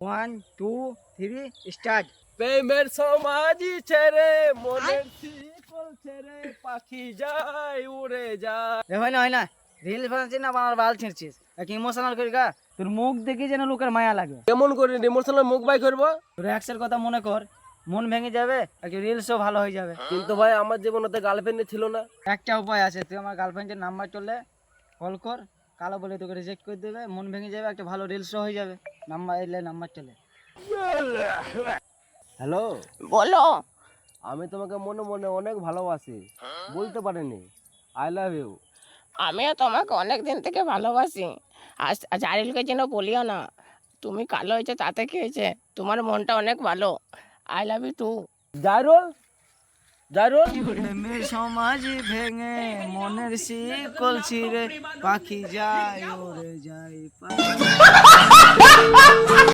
1 2 3 start. প্রেমের সমাজি ছেড়ে মনের শিকল ছেড়ে পাখি যায় উড়ে যায়। হয় না রিল বানাচ্ছিস না আমার বাল ছিঁড়ছিস, এক ইমোশনাল করি গা। তোর মুখ দেখে যেন লোকের মায়া লাগে। কেমন করে ইমোশনাল মুখ বাই করবো? তোর এক্সের কথা মনে কর, মন ভেঙে যাবে, একটা রিলসও ভালো হয়ে যাবে। কিন্তু ভাই আমার জীবনে গার্লফ্রেন্ড ছিল না। একটা উপায় আছে, তুই আমার গার্লফ্রেন্ডের নাম্বার চলে কল কর, কালো বলে তোকে রিজেক্ট করে দেবে, মন ভেঙে যাবে, একটা ভালো রিলসও হয়ে যাবে। নাম্বার এলে নাম্বার চলে। হ্যালো, বলো। আমি তোমাকে মনে মনে অনেক ভালোবাসি, বলতে পারিনি। I love you. আমিও তোমাকে অনেক দিন থেকে ভালোবাসি। আজ আরিলকে যেন বলিও না। তুমি কালো হয়েছে তাতে কি হয়েছে, তোমার মনটা অনেক ভালো। I love you too. Jairul, Jairul. প্রেমের সমাজ ভেঙে মনের শিকল ছিঁড়ে পাখি যায় উড়ে যায়।